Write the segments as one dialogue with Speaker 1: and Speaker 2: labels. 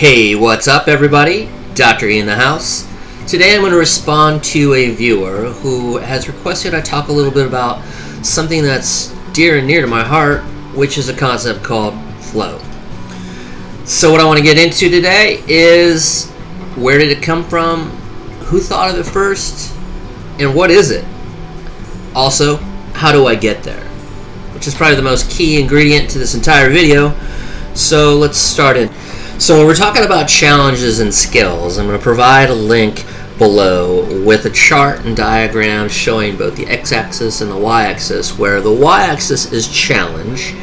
Speaker 1: Hey, what's up everybody? Dr. E in the house. Today I'm going to respond to a viewer who has requested I talk a little bit about something that's dear and near to my heart, which is a concept called flow. So what I want to get into today is where did it come from, who thought of it first, and what is it? Also, how do I get there? Which is probably the most key ingredient to this entire video. So let's start in. So when we're talking about challenges and skills, I'm going to provide a link below with a chart and diagram showing both the x-axis and the y-axis, where the y-axis is challenge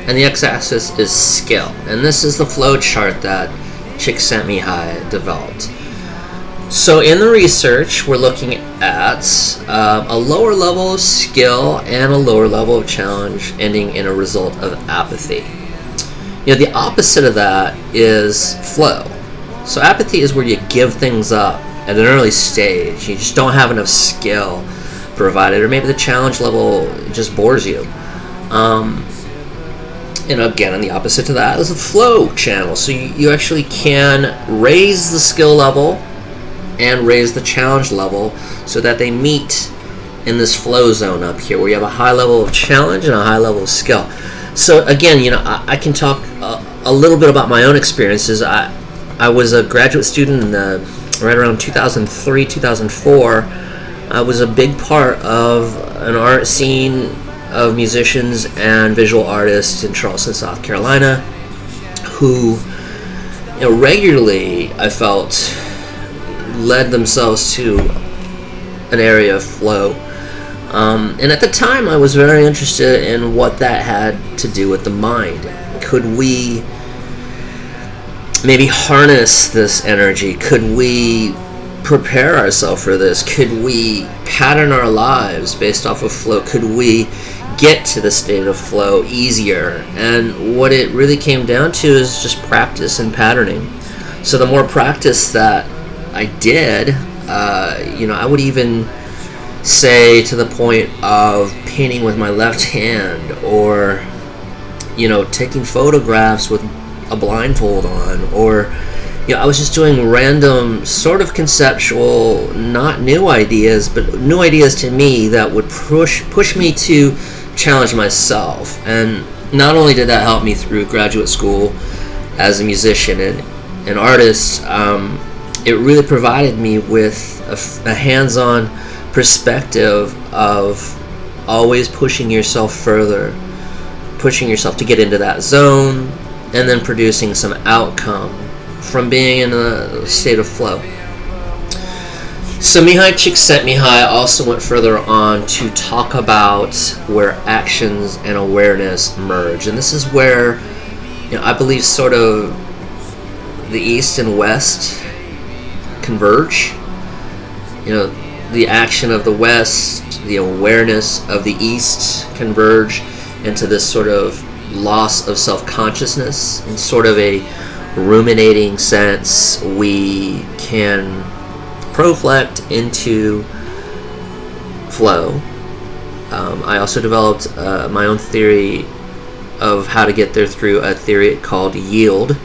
Speaker 1: and the x-axis is skill. And this is the flow chart that Csikszentmihalyi developed. So in the research, we're looking at a lower level of skill and a lower level of challenge ending in a result of apathy. You know, the opposite of that is flow. So apathy is where you give things up at an early stage. You just don't have enough skill provided, or maybe the challenge level just bores you. And again, on the opposite to that is a flow channel. So you actually can raise the skill level and raise the challenge level so that they meet in this flow zone up here, where you have a high level of challenge and a high level of skill. So again, you know, I can talk a little bit about my own experiences. I was a graduate student in right around 2003, 2004. I was a big part of an art scene of musicians and visual artists in Charleston, South Carolina, who, you know, regularly I felt led themselves to an area of flow. And at the time, I was very interested in what that had to do with the mind. Could we maybe harness this energy? Could we prepare ourselves for this? Could we pattern our lives based off of flow? Could we get to the state of flow easier? And what it really came down to is just practice and patterning. So the more practice that I did, I would even say to the point of painting with my left hand, or taking photographs with a blindfold on, or I was just doing random sort of conceptual, not new ideas, but new ideas to me that would push me to challenge myself. And not only did that help me through graduate school as a musician and an artist, it really provided me with a hands-on perspective of always pushing yourself further, pushing yourself to get into that zone, and then producing some outcome from being in a state of flow. So Mihaly Csikszentmihalyi also went further on to talk about where actions and awareness merge, and this is where I believe sort of the East and West converge. The action of the West, the awareness of the East converge into this sort of loss of self-consciousness. In sort of a ruminating sense, we can proflect into flow. I also developed my own theory of how to get there through a theory called yield.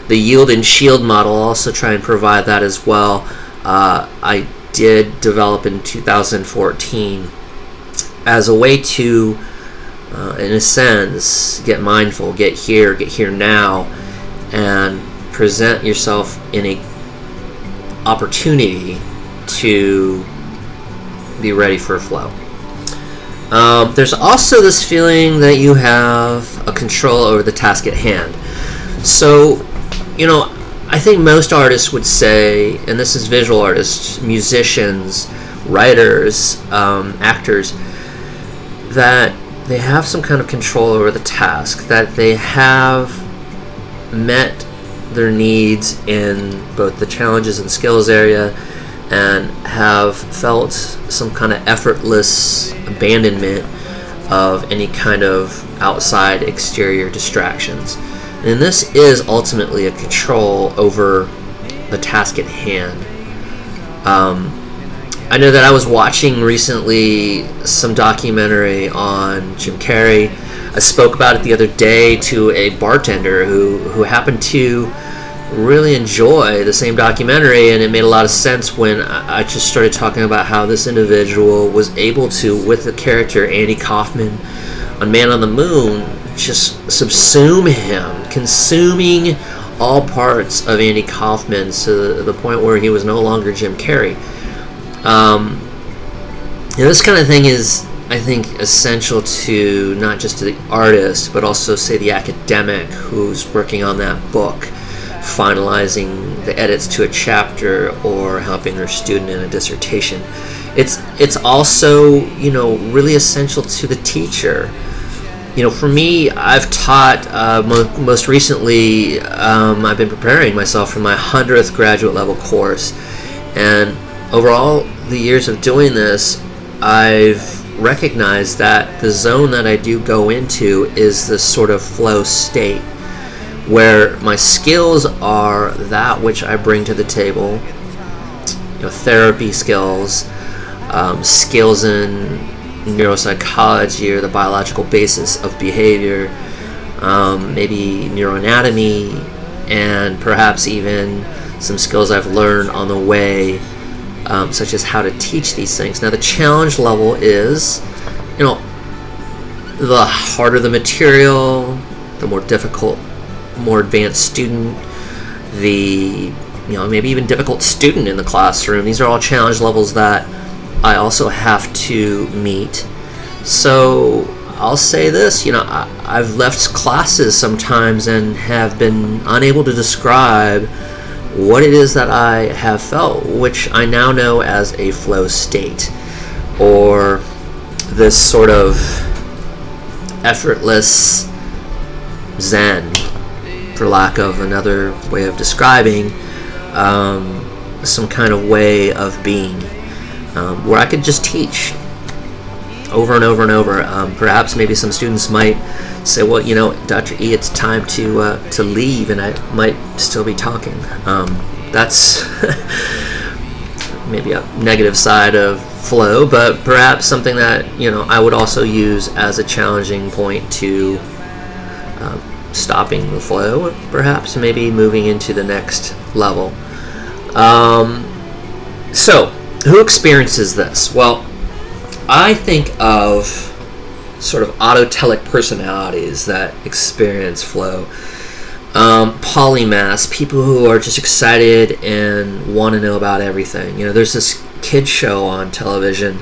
Speaker 1: The yield and shield model, I'll also try and provide that as well. I did develop in 2014 as a way to, in a sense, get mindful, get here now, and present yourself in a opportunity to be ready for flow. There's also this feeling that you have a control over the task at hand. So, I think most artists would say, and this is visual artists, musicians, writers, actors, that they have some kind of control over the task, that they have met their needs in both the challenges and skills area, and have felt some kind of effortless abandonment of any kind of outside exterior distractions. And this is ultimately a control over the task at hand. I know that I was watching recently some documentary on Jim Carrey. I spoke about it the other day to a bartender who happened to really enjoy the same documentary, and it made a lot of sense when I just started talking about how this individual was able to, with the character Andy Kaufman on Man on the Moon, just subsume him, consuming all parts of Andy Kaufman to the point where he was no longer Jim Carrey. This kind of thing is, I think, essential to not just to the artist, but also, say, the academic who's working on that book, finalizing the edits to a chapter or helping their student in a dissertation. It's also, really essential to the teacher. For me, I've taught, most recently, I've been preparing myself for my 100th graduate level course. And over all the years of doing this, I've recognized that the zone that I do go into is this sort of flow state, where my skills are that which I bring to the table, therapy skills, skills in neuropsychology or the biological basis of behavior, maybe neuroanatomy, and perhaps even some skills I've learned on the way, such as how to teach these things. Now, the challenge level is, the harder the material, the more difficult, more advanced student, the maybe even difficult student in the classroom. These are all challenge levels that I also have to meet. So I'll say this, I've left classes sometimes and have been unable to describe what it is that I have felt, which I now know as a flow state, or this sort of effortless zen, for lack of another way of describing, some kind of way of being, where I could just teach over and over and over. Perhaps maybe some students might say, well, Dr. E, it's time to leave, and I might still be talking. That's maybe a negative side of flow, but perhaps something that I would also use as a challenging point to stopping the flow, perhaps maybe moving into the next level. So who experiences this? Well, I think of sort of autotelic personalities that experience flow. Polymaths, people who are just excited and want to know about everything. There's this kid show on television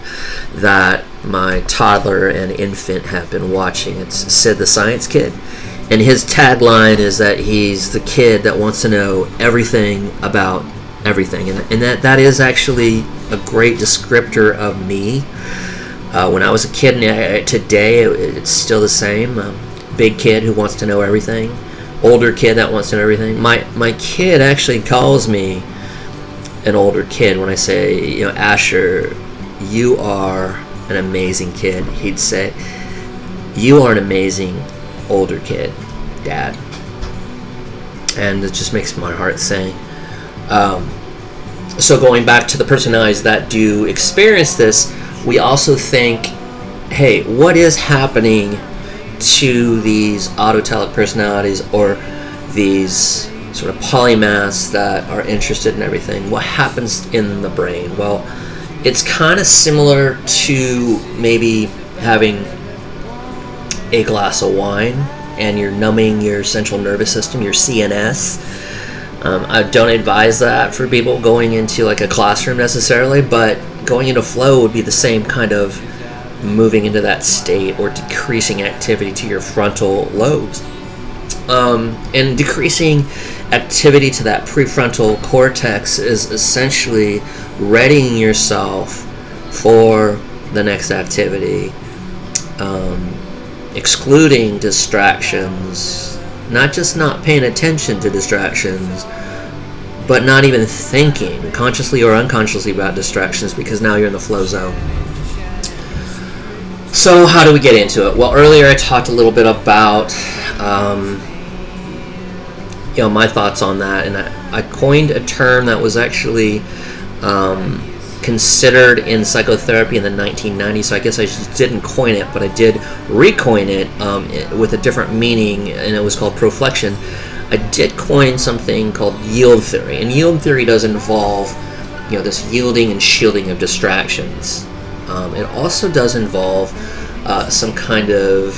Speaker 1: that my toddler and infant have been watching. It's Sid the Science Kid. And his tagline is that he's the kid that wants to know everything about everything. And that is actually a great descriptor of me. When I was a kid, and today it's still the same. Big kid who wants to know everything. Older kid that wants to know everything. My kid actually calls me an older kid when I say, Asher, you are an amazing kid. He'd say, you are an amazing older kid, Dad. And it just makes my heart sing. So going back to the personalities that do experience this, we also think, hey, what is happening to these autotelic personalities, or these sort of polymaths that are interested in everything? What happens in the brain? Well, it's kind of similar to maybe having a glass of wine and you're numbing your central nervous system, your CNS. I don't advise that for people going into like a classroom necessarily, but going into flow would be the same kind of moving into that state, or decreasing activity to your frontal lobes. And decreasing activity to that prefrontal cortex is essentially readying yourself for the next activity, excluding distractions, not just not paying attention to distractions, but not even thinking consciously or unconsciously about distractions, because now you're in the flow zone. So how do we get into it? Well, earlier I talked a little bit about my thoughts on that, and I coined a term that was actually considered in psychotherapy in the 1990s, so I guess I just didn't coin it, but I did recoin it with a different meaning, and it was called proflection. I did coin something called yield theory, and yield theory does involve, this yielding and shielding of distractions. It also does involve some kind of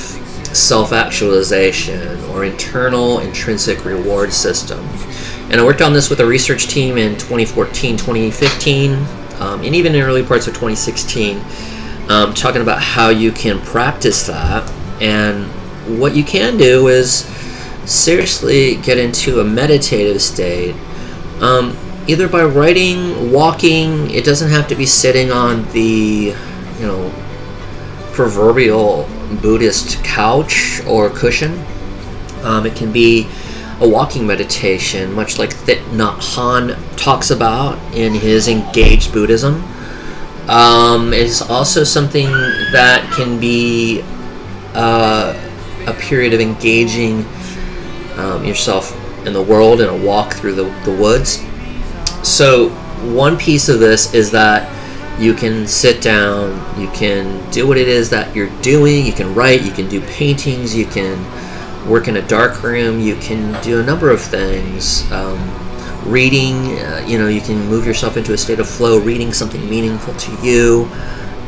Speaker 1: self-actualization or internal intrinsic reward system. And I worked on this with a research team in 2014, 2015, and even in early parts of 2016, talking about how you can practice that. And what you can do is seriously get into a meditative state, either by writing, walking. It doesn't have to be sitting on the, proverbial Buddhist couch or cushion. It can be a walking meditation, much like Thich Nhat Hanh talks about in his Engaged Buddhism. It's also something that can be a period of engaging yourself in the world in a walk through the woods. So one piece of this is that you can sit down, you can do what it is that you're doing, you can write, you can do paintings, you can work in a dark room, you can do a number of things. Reading, you can move yourself into a state of flow, reading something meaningful to you.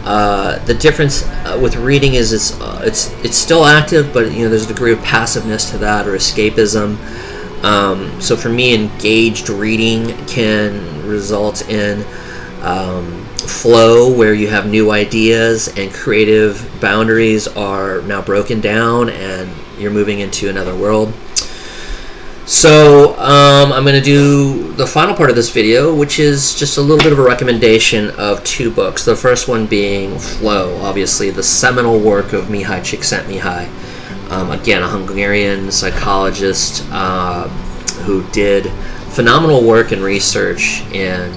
Speaker 1: The difference with reading is it's still active, but there's a degree of passiveness to that, or escapism. So for me, engaged reading can result in flow, where you have new ideas and creative boundaries are now broken down and you're moving into another world. So I'm going to do the final part of this video, which is just a little bit of a recommendation of two books. The first one being Flow, obviously the seminal work of Mihaly Csikszentmihalyi. Again, a Hungarian psychologist who did phenomenal work and research in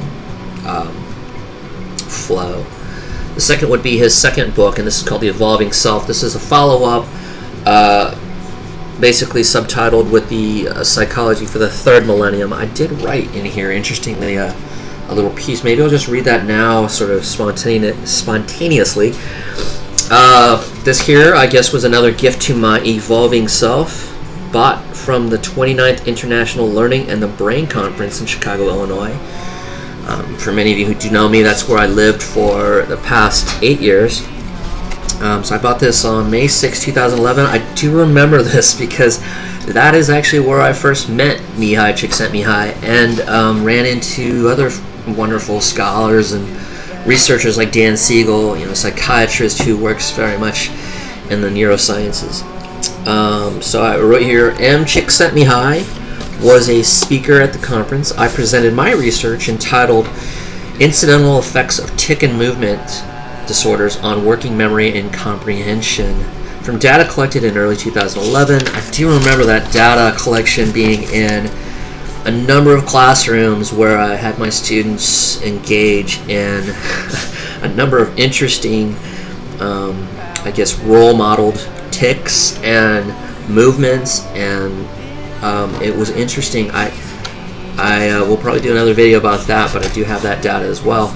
Speaker 1: flow. The second would be his second book, and this is called The Evolving Self. This is a follow-up, basically subtitled with the Psychology for the Third Millennium. I did write in here, interestingly, a little piece. Maybe I'll just read that now, sort of spontaneously. This here, I guess, was another gift to my evolving self, bought from the 29th International Learning and the Brain Conference in Chicago, Illinois. For many of you who do know me, that's where I lived for the past 8 years. So I bought this on May 6, 2011. I do remember this because that is actually where I first met Mihaly Csikszentmihalyi and ran into other wonderful scholars and researchers like Dan Siegel, a psychiatrist who works very much in the neurosciences. So I wrote here, M. Csikszentmihalyi was a speaker at the conference. I presented my research entitled Incidental Effects of Tic and Movement Disorders on Working Memory and Comprehension from data collected in early 2011. I do remember that data collection being in a number of classrooms where I had my students engage in a number of interesting, role modeled tics and movements, and it was interesting. I will probably do another video about that, but I do have that data as well.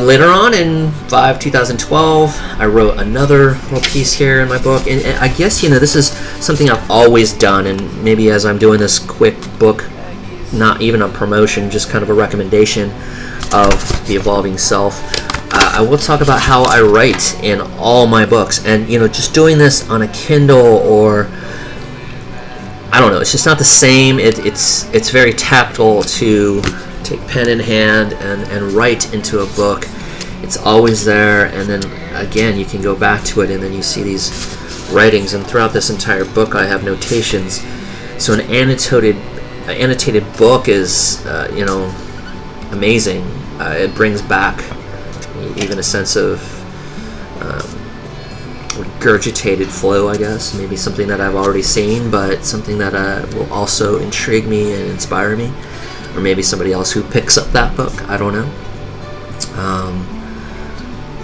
Speaker 1: Later on in 2012, I wrote another little piece here in my book, and I guess this is something I've always done, and maybe as I'm doing this quick book, not even a promotion, just kind of a recommendation of The Evolving Self. I will talk about how I write in all my books, and just doing this on a Kindle, or I don't know, it's just not the same. It's very tactile to take pen in hand and write into a book. It's always there, and then again you can go back to it, and then you see these writings. And throughout this entire book I have notations. So an annotated book is amazing. It brings back even a sense of regurgitated flow, I guess. Maybe something that I've already seen, but something that will also intrigue me and inspire me. Or maybe somebody else who picks up that book. I don't know.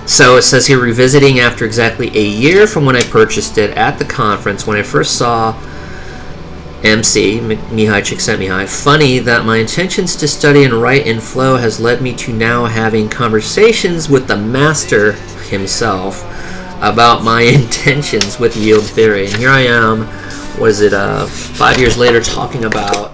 Speaker 1: So it says here, revisiting after exactly a year from when I purchased it at the conference, when I first saw MC, Mihaly Csikszentmihalyi. Funny that my intentions to study and write in flow has led me to now having conversations with the master himself about my intentions with yield theory. And here I am 5 years later, talking about